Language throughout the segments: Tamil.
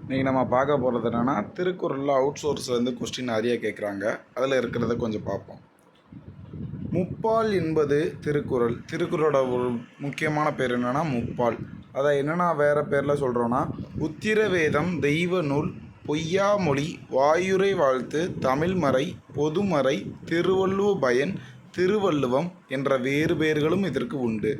இன்றைக்கி நம்ம பார்க்க போகிறது என்னென்னா திருக்குறளில் அவுட் சோர்ஸ்லேருந்து கொஸ்டின் நிறைய கேட்குறாங்க. அதில் இருக்கிறத கொஞ்சம் பார்ப்போம். முப்பால் என்பது திருக்குறள். திருக்குறளோட ஒரு முக்கியமான பேர் என்னென்னா முப்பால். அதை என்னென்னா வேறு பேரில் சொல்கிறோன்னா உத்திரவேதம், தெய்வ நூல், பொய்யாமொழி, வாயுரை வாழ்த்து, தமிழ்மறை, பொதுமறை, திருவள்ளுவ பயன், திருவள்ளுவம் என்ற வேறு பெயர்களும் இதற்கு உண்டு.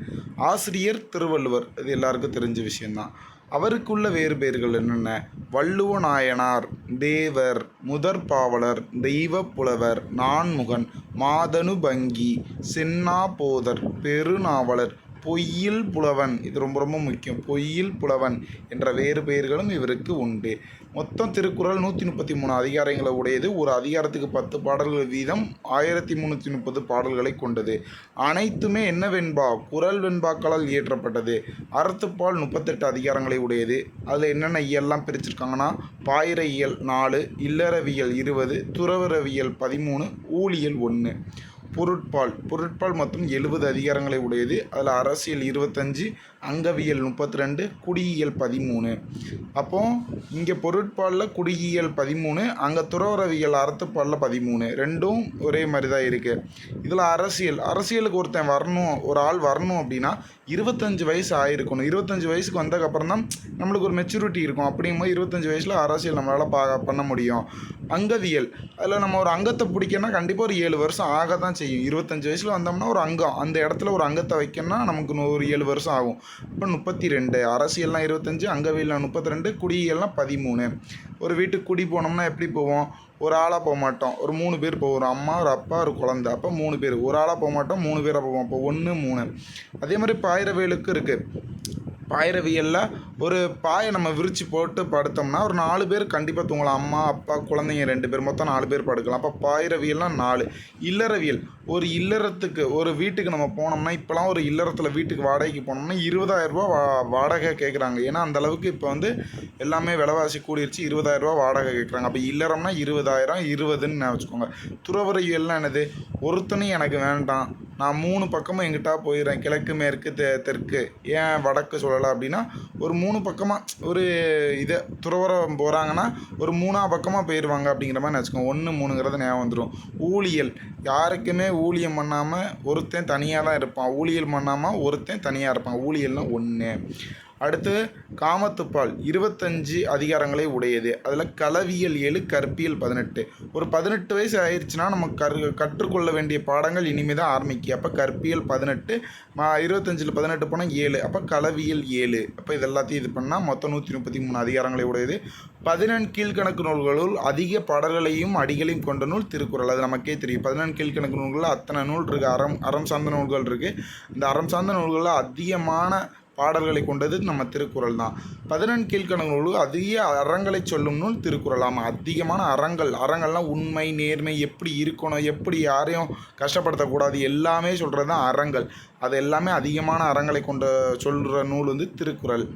ஆசிரியர் திருவள்ளுவர், இது எல்லாருக்கும் தெரிஞ்ச விஷயந்தான். அவருக்குள்ள வேறு பெயர்கள் என்னென்ன? வள்ளுவ நாயனார், தேவர், முதற்பாவலர், தெய்வ புலவர், நான்முகன், மாதனு பங்கி, சென்னா போதர், பெருநாவலர், பொய்யில் புலவன். இது ரொம்ப ரொம்ப முக்கியம். பொய்யில் புலவன் என்ற வேறு பெயர்களும் இவருக்கு உண்டு. மொத்தம் திருக்குறள் 133 அதிகாரங்களை உடையது. ஒரு அதிகாரத்துக்கு 10 பாடல்கள் வீதம் 1330 பாடல்களை கொண்டது. அனைத்துமே என்ன வெண்பா? குறள் வெண்பாக்களால் இயற்றப்பட்டது. அறத்துப்பால் 38 அதிகாரங்களை உடையது. அதில் என்னென்ன இயல்லாம் பிரிச்சிருக்காங்கன்னா பாயிர இயல் 4, இல்லறவியல் 20, துறவரவியல் 13, ஊழியல் 1. பொருட்பால் மொத்தம் 70 அதிகாரங்களை உடையது. அதில் அரசியல் 25, அங்கவியல் 32, குடியியல் 13. அப்போ இங்கே பொருட்பாலில் குடியியல் 13, அங்கே துறவரவியல் அறத்துப்பாலில் 13. ரெண்டும் ஒரே மாதிரி தான் இருக்குது. இதில் அரசியலுக்கு ஒருத்தன் வரணும், ஒரு ஆள் வரணும் அப்படின்னா 25 வயசு ஆகிருக்கணும். 25 வயசுக்கு வந்ததுக்கப்புறம் தான் நம்மளுக்கு ஒரு மெச்சூரிட்டி இருக்கும். அப்படிங்கும்போது 25 வயசில் அரசியல் நம்மளால் பண்ண முடியும். அங்கவியல், அதில் நம்ம ஒரு அங்கத்தை பிடிக்கணும்னா கண்டிப்பாக ஒரு 7 வருஷம் ஆக தான் செய்யும். 25 வயசில் வந்தோம்னா ஒரு அங்கம், அந்த இடத்துல ஒரு அங்கத்தை வைக்கணும்னா நமக்கு ஒரு 7 வருஷம் ஆகும். இப்போ 32. அரசியல்லாம் 25, அங்கவியல்லாம் 32, குடியியல்லாம் 13. ஒரு வீட்டுக்கு குடி போனோம்னா எப்படி போவோம்? ஒரு ஆளாக போக மாட்டோம், ஒரு 3 பேர் போவோம். ஒரு அம்மா, ஒரு அப்பா, ஒரு குழந்தை. அப்போ 3 பேர். ஒரு ஆளாக போக மாட்டோம், 3 பேராக போவோம். அப்போ 1, 3. அதே மாதிரி பாயிரவியலுக்கு இருக்குது. பாயிரவியலில் ஒரு பாயை நம்ம விரித்து போட்டு படுத்தோம்னா ஒரு 4 பேர் கண்டிப்பாக தூங்கலாம். அம்மா, அப்பா, குழந்தைங்க 2 பேர், மொத்தம் 4 பேர் படுக்கலாம். அப்போ பாயிரவியல்னால் 4. இல்லறவியல், ஒரு இல்லறத்துக்கு ஒரு வீட்டுக்கு நம்ம போனோம்னா, இப்போலாம் ஒரு இல்லறத்தில் வீட்டுக்கு வாடகைக்கு போனோம்னா 20,000 ரூபா வாடகை கேட்குறாங்க. ஏன்னா அந்தளவுக்கு இப்போ வந்து எல்லாமே விலைவாசி கூடிருச்சு. 20,000 ரூபா வாடகை கேட்குறாங்க. அப்போ இல்லறம்னா 20,000, 20ன்னு வச்சுக்கோங்க. துறவரவியல்லாம் என்னது? ஒருத்தனையும் எனக்கு வேண்டாம், நான் 3 பக்கமும் எங்கிட்டா போயிடுறேன், கிழக்கு, மேற்கு, தெற்கு, ஏன் வடக்கு சொல்லலை அப்படின்னா ஒரு 3 பக்கமாக ஒரு இதை துறவரம் போகிறாங்கன்னா ஒரு 3ஆம் பக்கமாக போயிடுவாங்க அப்படிங்கிற மாதிரி வச்சுக்கோங்க. 1, 3ங்கிறது ஞாபகம் வந்துடும். ஊழியல், யாருக்குமே ஊழியம் பண்ணாமல் ஒருத்தன் தனியாக தான் இருப்பான். ஊழியல் பண்ணாமல் ஒருத்தன் தனியாக இருப்பான். ஊழியல்னால் 1. அடுத்து காமத்துப்பால் 25 அதிகாரங்களை உடையது. அதில் களவியல் 7, கற்பியல் 18. ஒரு 18 வயசு ஆயிடுச்சுன்னா நம்ம கற்றுக்கொள்ள வேண்டிய பாடங்கள் இனிமேல் தான் ஆரம்பிக்கும். அப்போ கற்பியல் 18, 25ல் 18 போனால் 7, அப்போ களவியல் 7. அப்போ இது எல்லாத்தையும் இது பண்ணால் மொத்தம் 133 அதிகாரங்களை உடையது. 14 கீழ்கணக்கு நூல்களுள் அதிக பாடல்களையும் அடிகளையும் கொண்ட நூல் திருக்குறள். அது நமக்கே தெரியும். 14 கீழ்கணக்கு நூல்களில் அத்தனை நூல் இருக்குது. அறம் சார்ந்த நூல்கள் இருக்குது. இந்த அறம் சார்ந்த நூல்களில் அதிகமான பாடல்களை கொண்டது நம்ம திருக்குறள் தான். 14 கீழ்கணக்கு நூல்கள் அதிக அறங்களை சொல்லும் நூல் திருக்குறள். ஆமாம், அதிகமான அறங்கள்லாம் உண்மை, நேர்மை, எப்படி இருக்கணும், எப்படி யாரையும் கஷ்டப்படுத்தக்கூடாது, எல்லாமே சொல்கிறது தான் அறங்கள். அது எல்லாமே அதிகமான அறங்களை கொண்ட சொல்கிற நூல் வந்து திருக்குறள்.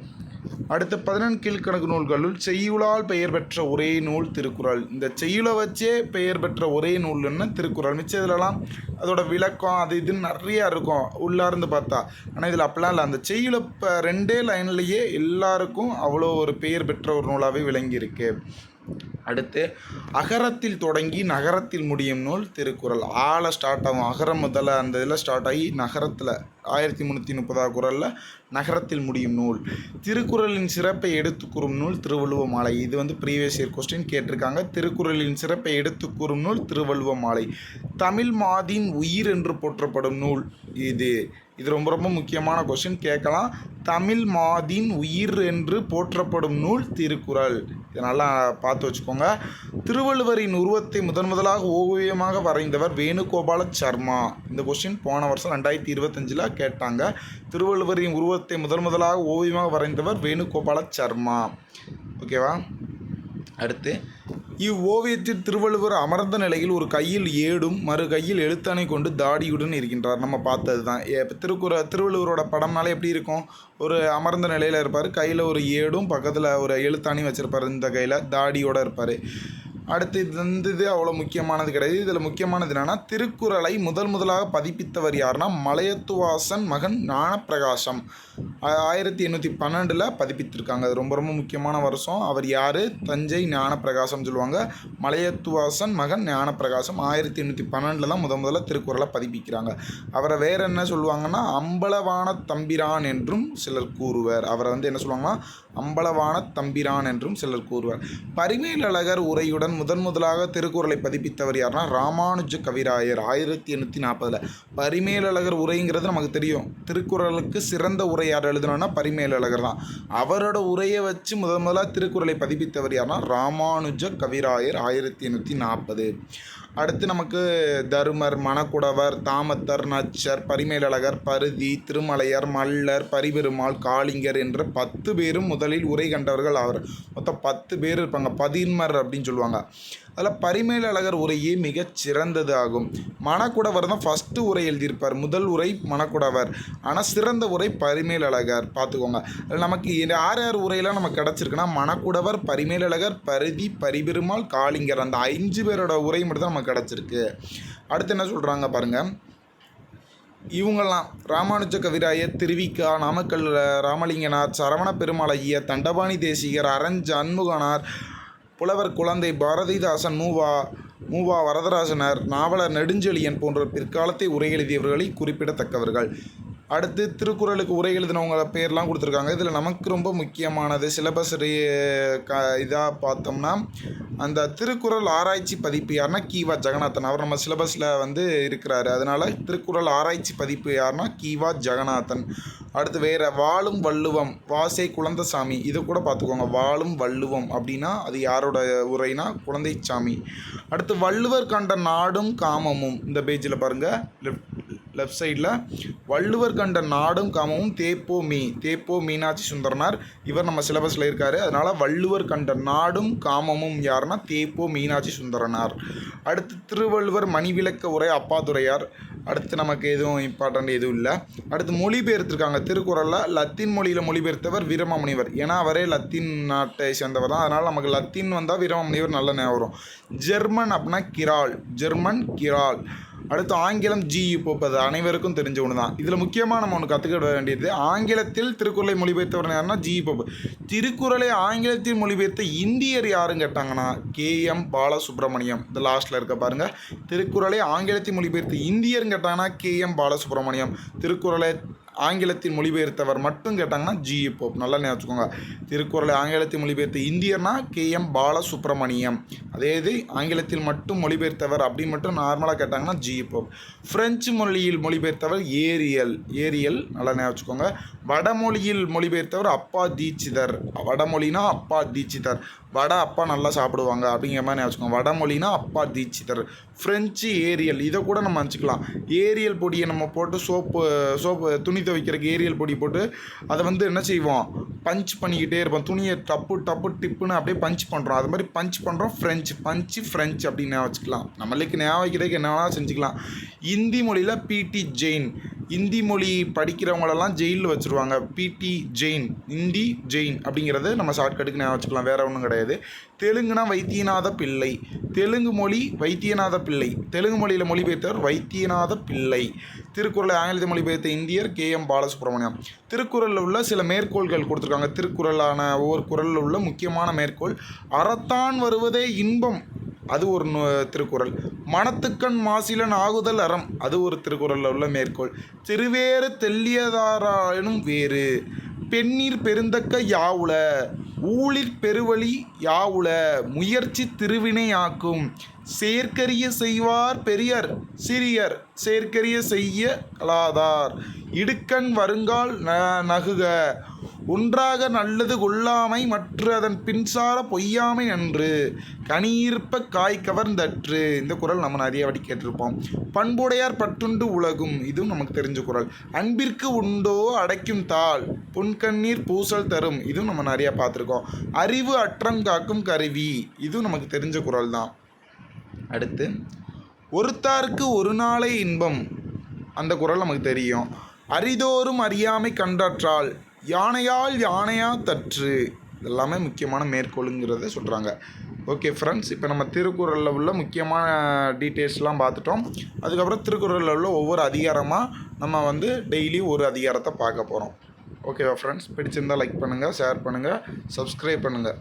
அடுத்து 14 கீழ்கணக்கு நூல்களுள் செய்யுளால் பெயர் பெற்ற ஒரே நூல் திருக்குறள். இந்த செய்யுளை வச்சே பெயர் பெற்ற ஒரே நூல்னு திருக்குறள். மிச்சம் இதிலலாம் அதோட விளக்கம் அது இதுன்னு நிறையா இருக்கும் உள்ளார்ந்து பார்த்தா. ஆனால் இதில் அப்படிலாம் இல்லை. அந்த செய்யுளை 2 லைன்லேயே எல்லாருக்கும் அவ்வளோ ஒரு பெயர் பெற்ற ஒரு நூலாகவே விளங்கியிருக்கு. அடுத்து அகரத்தில் தொடங்கி நகரத்தில் முடியும் நூல் திருக்குறள். ஆளை ஸ்டார்ட் ஆகும், அகரம் முதல்ல அந்த இதில் ஸ்டார்ட் ஆகி நகரத்தில் 1330 குறளில் நகரத்தில் முடியும் நூல். திருக்குறளின் சிறப்பை எடுத்து கூறும் நூல் திருவள்ளுவ மாலை. இது வந்து ப்ரீவியஸ் இயர் கொஸ்டின் கேட்டிருக்காங்க. திருக்குறளின் சிறப்பை எடுத்து கூறும் நூல் திருவள்ளுவ மாலை. தமிழ் மாதின் உயிர் என்று போற்றப்படும் நூல் இது ரொம்ப ரொம்ப முக்கியமான கொஸ்டின் கேட்கலாம். தமிழ் மாதின் உயிர் என்று போற்றப்படும் நூல் திருக்குறள். இதை நல்லா பார்த்து வச்சுக்கோங்க. திருவள்ளுவரின் உருவத்தை முதலாக ஓவியமாக வரைந்தவர் வேணுகோபால சர்மா. இந்த கொஸ்டின் போன வருஷம் 2025 கேட்டாங்க. திருவள்ளுவரின் உருவத்தை முதலாக ஓவியமாக வரைந்தவர் வேணுகோபால சர்மா. ஓகேவா? அடுத்து இவ்வோவியத்தில் திருவள்ளுவர் அமர்ந்த நிலையில் ஒரு கையில் ஏடும் மறு கையில் எழுத்தாணை கொண்டு தாடியுடன் இருக்கின்றார். நம்ம பார்த்தது தான். திருவள்ளுவரோட படம்னாலே எப்படி இருக்கும்? ஒரு அமர்ந்த நிலையில் இருப்பார், கையில் ஒரு ஏடும் பக்கத்தில் ஒரு எழுத்தாணையும் வச்சுருப்பார், இந்த கையில் தாடியோடு இருப்பார். அடுத்து இது அவ்வளோ முக்கியமானது கிடையாது. இதில் முக்கியமானது என்னென்னா, திருக்குறளை முதலாக பதிப்பித்தவர் யாருன்னா மலையத்துவாசன் மகன் ஞானப்பிரகாசம். 1812 பதிப்பித்திருக்காங்க. அது ரொம்ப ரொம்ப முக்கியமான வருஷம். அவர் யார்? தஞ்சை ஞானப்பிரகாசம் சொல்லுவாங்க. மலையத்துவாசன் மகன் ஞானப்பிரகாசம் 1812 தான் முதல்ல திருக்குறளை பதிப்பிக்கிறாங்க. அவரை வேறு என்ன சொல்லுவாங்கன்னா அம்பலவான தம்பிரான் என்றும் சிலர் கூறுவர். அவரை என்ன சொல்லுவாங்கன்னா அம்பலவான தம்பிரான் என்றும் சிலர் கூறுவர். பரிமேலழகர் உரையுடன் முதலாக திருக்குறளை பதிப்பித்தவர் யாருன்னா ராமானுஜ கவிராயர் 1840. பரிமேலழகர் உரைங்கிறது நமக்கு தெரியும். திருக்குறளுக்கு சிறந்த உரை யார் எழுதணும்னா பரிமேலழகர் தான். அவரோட உரையை வச்சு முதலாக திருக்குறளை பதிப்பித்தவர் யாருன்னா ராமானுஜ கவிராயர் 1840. அடுத்து நமக்கு தருமர், மணக்குடவர், தாமத்தர், நச்சர், பரிமேலழகர், பருதி, திருமலையர், மல்லர், பரிபெருமாள், காளிங்கர் என்ற 10 பேரும் முதலில் உரை கண்டவர்கள் அவர். மொத்தம் 10 பேர் இருப்பாங்க. பதின்மர் அப்படின்னு சொல்லுவாங்க. அதில் பரிமேலழகர் உரையே மிகச் சிறந்தது ஆகும். மணக்குடவர் தான் ஃபஸ்ட்டு உரை எழுதியிருப்பார். முதல் உரை மணக்குடவர், ஆனால் சிறந்த உரை பரிமேலழகர். பார்த்துக்கோங்க. அதில் நமக்கு யார் உரையெல்லாம் நமக்கு கிடச்சிருக்குன்னா மணக்குடவர், பரிமேலழகர், பருதி, பரிபெருமாள், காளிங்கர் அந்த 5 பேரோட உரை மட்டும் தான் நமக்கு கிடச்சிருக்கு. அடுத்து என்ன சொல்கிறாங்க பாருங்கள். இவங்கெல்லாம் ராமானுஜ கவிராயர், திருவிக்கா, நாமக்கல் ராமலிங்கனார், சரவண பெருமாள் ஐயர், தண்டபாணி தேசிகர், அரஞ்ச அன்முகனார், புலவர் குழந்தை பாரதிதாசன், மூவா வரதராசனர், நாவலர் நெடுஞ்செழியன் போன்ற பிற்காலத்தை உரை எழுதியவர்களில் குறிப்பிடத்தக்கவர்கள். அடுத்து திருக்குறளுக்கு உரை எழுதினவங்க பேர்லாம் கொடுத்துருக்காங்க. இதில் நமக்கு ரொம்ப முக்கியமானது சிலபஸ் இதாக பார்த்தோம்னா அந்த திருக்குறள் ஆராய்ச்சி பதிப்பு யாருன்னா கீவா ஜெகநாதன். அவர் நம்ம சிலபஸில் இருக்கிறாரு. அதனால் திருக்குறள் ஆராய்ச்சி பதிப்பு யாருன்னா கீவா ஜெகநாதன். அடுத்து வேறு வாழும் வள்ளுவம் வாசை குழந்தைசாமி. இது கூட பார்த்துக்கோங்க. வாழும் வள்ளுவம் அப்படின்னா அது யாரோட உரைனா குழந்தைசாமி. அடுத்து வள்ளுவர் கண்ட நாடும் காமமும். இந்த பேஜில் பாருங்கள் லெஃப்ட் சைடில் வள்ளுவர் கண்ட நாடும் காமமும் தேப்போ மீனாட்சி சுந்தரனார். இவர் நம்ம சிலபஸில் இருக்கார். அதனால் வள்ளுவர் கண்ட நாடும் காமமும் யாருன்னா தேப்போ மீனாட்சி சுந்தரனார். அடுத்து திருவள்ளுவர் மணிவிளக்க உரை அப்பாதுரையார். அடுத்து நமக்கு எதுவும் இம்பார்ட்டண்ட் எதுவும் இல்லை. அடுத்து மொழிபெயர்த்திருக்காங்க திருக்குறளில் லத்தீன் மொழியில் மொழிபெயர்த்தவர் வீரமாமுனிவர். ஏன்னா அவரே லத்தீன் நாட்டை சேர்ந்தவர் தான். அதனால் நமக்கு லத்தீன் வந்தால் வீரமாமுனிவர் நல்ல ஞாபகம் வரும். ஜெர்மன் அப்படின்னா கிரால். அடுத்து ஆங்கிலம் ஜி.யு. போப். அது அனைவருக்கும் தெரிஞ்ச ஒன்று தான். இதில் முக்கியமாக நம்ம ஒன்று கற்றுக்கிட வேண்டியது ஆங்கிலத்தில் திருக்குறளை மொழிபெயர்த்தவர் யாருன்னா ஜி.யு. போப். திருக்குறளை ஆங்கிலத்தில் மொழிபெயர்த்த இந்தியர் யாருன்னு கேட்டாங்கன்னா K.M. பாலசுப்ரமணியம். இந்த லாஸ்ட்டில் இருக்க பாருங்கள். திருக்குறளை ஆங்கிலத்தில் மொழிபெயர்த்த இந்தியர்னு கேட்டாங்கன்னா K.M. பாலசுப்ரமணியம். திருக்குறளை ஆங்கிலத்தில் மொழிபெயர்த்தவர் மட்டும் கேட்டாங்கன்னா ஜி.யு. போப். நல்லா ஞாபகம். திருக்குறளை ஆங்கிலத்தில் மொழிபெயர்த்த இந்தியர்னா K.M. பாலசுப்ரமணியம். அதே இது ஆங்கிலத்தில் மட்டும் மொழிபெயர்த்தவர் அப்படின்னு மட்டும் நார்மலாக கேட்டாங்கன்னா ஜி.யு. போப். பிரெஞ்சு மொழியில் மொழிபெயர்த்தவர் ஏரியல். நல்லா ஞாபகம். வடமொழியில் மொழிபெயர்த்தவர் அப்பா தீட்சிதர். வடமொழினா அப்பா தீட்சிதர். வடை அப்பா நல்லா சாப்பிடுவாங்க அப்படிங்கிற மாதிரி ஞாபகம். வடமொழினா அப்பா தீட்சிதர். French Ariel. இதை கூட நம்ம வச்சுக்கலாம். ஏரியல் பொடியை நம்ம போட்டு சோப்பு துணி துவைக்கிறதுக்கு ஏரியல் பொடி போட்டு அதை என்ன செய்வோம் பஞ்ச் பண்ணிக்கிட்டே இருப்போம். துணியை டப்பு டிப்புன்னு அப்படியே பஞ்ச் பண்ணுறோம். அது மாதிரி பஞ்ச் பண்ணுறோம். ஃப்ரெஞ்சு அப்படின்னு வச்சுக்கலாம். நம்மளுக்கு ஞாபகம் வைக்கிறதுக்கு என்ன வேணாலும் செஞ்சுக்கலாம். இந்தி மொழியில் P.T. ஜெயின். இந்தி மொழி படிக்கிறவங்களெல்லாம் ஜெயிலில் வச்சுருவாங்க. P.T. ஜெயின். இந்தி ஜெயின் அப்படிங்கிறது நம்ம ஷார்ட்கட்டுக்கு ஞாபகம் வச்சுக்கலாம். வேறு ஒன்றும் கிடையாது. தெலுங்குனா வைத்தியநாத பிள்ளை. தெலுங்கு மொழி வைத்தியநாத பிள்ளை. தெலுங்கு மொழியில் மொழிபெயர்த்தவர் வைத்தியநாத பிள்ளை. திருக்குறளை ஆங்கிலத்தில் மொழிபெயர்த்த இந்தியர் K.M. பாலசுப்ரமணியம். திருக்குறளில் உள்ள சில மேற்கோள்கள் கொடுத்துருக்காங்க. திருக்குறளான ஒவ்வொரு குறளில் உள்ள முக்கியமான மேற்கோள். அறத்தான் வருவதே இன்பம். அது ஒரு திருக்குறள். மனத்துக்கண் மாசிலன் ஆகுதல் அறம். அது ஒரு திருக்குறளில் உள்ள மேற்கோள். திருவேறு தெல்லியதாரானும் வேறு. பெண்ணீர் பெருந்தக்க யாவுல. ஊழிற் பெருவழி யாவுல. முயற்சி திருவினையாக்கும். செயற்கரிய செய்வார் பெரியர் சிறியர். செயற்கரிய செய்ய கலாதார். இடுக்கண் வருங்கால் நகுக. ஒன்றாக நல்லது கொள்ளாமை மற்ற அதன் பின்சார பொய்யாமை நன்று. கனியிருப்ப காய் கவர்ந்தற்று. இந்த குறள் நம்ம நிறைய வாட்டி கேட்டிருப்போம். பண்புடையார் பட்டுண்டு உலகும். இதுவும் நமக்கு தெரிஞ்ச குறள். அன்பிற்கு உண்டோ அடைக்கும் தாள். புன்கண்ணீர் பூசல் தரும். இதுவும் நம்ம நிறையா பார்த்துருக்கோம். அறிவு அற்றம் காக்கும் கருவி. இதுவும் நமக்கு தெரிஞ்ச குறள் தான். அடுத்து ஒருத்தாருக்கு ஒரு நாளை இன்பம். அந்த குறள் நமக்கு தெரியும். அரிதோறும் அறியாமை கண்டாற்றால். யானையா தற்று. இதெல்லாமே முக்கியமான மேற்கோளுங்கிறத சொல்கிறாங்க. ஓகே ஃப்ரெண்ட்ஸ், இப்போ நம்ம திருக்குறளில் உள்ள முக்கியமான டீட்டெயில்ஸ்லாம் பார்த்துட்டோம். அதுக்கப்புறம் திருக்குறளில் உள்ள ஒவ்வொரு அதிகாரமாக நம்ம டெய்லி ஒரு அதிகாரத்தை பார்க்க போகிறோம். ஓகேவா ஃப்ரெண்ட்ஸ்? பிடிச்சிருந்தால் லைக் பண்ணுங்கள், ஷேர் பண்ணுங்கள், சப்ஸ்கிரைப் பண்ணுங்கள்.